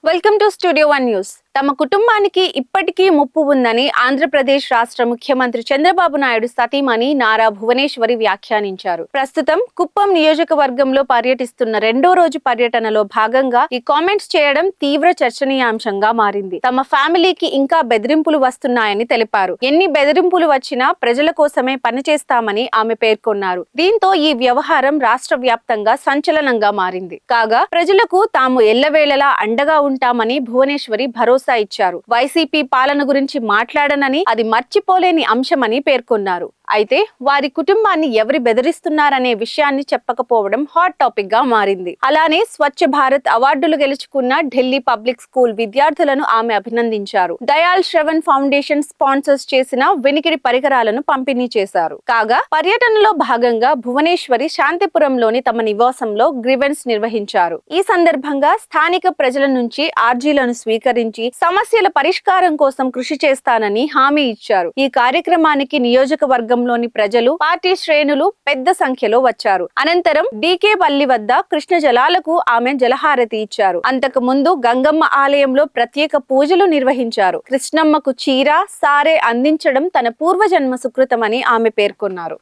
Welcome to studio 1 news. తమ కుటుంబానికి ఇప్పటికీ ముప్పు ఉందని ఆంధ్రప్రదేశ్ రాష్ట్ర ముఖ్యమంత్రి చంద్రబాబు నాయుడు సతీమణి నారా భువనేశ్వరి వ్యాఖ్యానించారు. ప్రస్తుతం కుప్పం నియోజకవర్గంలో పర్యటిస్తున్న రెండో రోజు పర్యటనలో భాగంగా ఈ కామెంట్స్ చేయడం తీవ్ర చర్చనీయాంశంగా మారింది. తమ ఫ్యామిలీకి ఇంకా బెదిరింపులు వస్తున్నాయని తెలిపారు. ఎన్ని బెదిరింపులు వచ్చినా ప్రజల కోసమే పనిచేస్తామని ఆమె పేర్కొన్నారు. దీంతో ఈ వ్యవహారం రాష్ట్ర వ్యాప్తంగా సంచలనంగా మారింది. కాగా ప్రజలకు తాము ఎల్లవేళలా అండగా ఉంటామని భువనేశ్వరి భరోసా ఇచ్చారు. వైసీపీ పాలన గురించి మాట్లాడనని, అది మర్చిపోలేని అంశమని పేర్కొన్నారు. అయితే వారి కుటుంబాన్ని ఎవరు బెదిరిస్తున్నారనే విషయాన్ని చెప్పకపోవడం హాట్ టాపిక్ గా మారింది. అలానే స్వచ్ఛ భారత్ అవార్డులు గెలుచుకున్న ఢిల్లీ పబ్లిక్ స్కూల్ విద్యార్థులను ఆమె అభినందించారు. దయాల్ శ్రవణ్ ఫౌండేషన్ స్పాన్సర్స్ చేసిన వినికిడి పరికరాలను పంపిణీ చేశారు. కాగా పర్యటనలో భాగంగా భువనేశ్వరి శాంతిపురంలోని తమ నివాసంలో గ్రీవెన్స్ నిర్వహించారు. ఈ సందర్భంగా స్థానిక ప్రజల నుంచి ఆర్జీలను స్వీకరించి సమస్యల పరిష్కారం కోసం కృషి చేస్తానని హామీ ఇచ్చారు. ఈ కార్యక్రమానికి నియోజకవర్గంలోని ప్రజలు, పార్టీ శ్రేణులు పెద్ద సంఖ్యలో వచ్చారు. అనంతరం డీకే పల్లి వద్ద కృష్ణ జలాలకు ఆమె జలహారతి ఇచ్చారు. అంతకు ముందు గంగమ్మ ఆలయంలో ప్రత్యేక పూజలు నిర్వహించారు. కృష్ణమ్మకు చీర, సారే అందించడం తన పూర్వజన్మ సుకృతమని ఆమె పేర్కొన్నారు.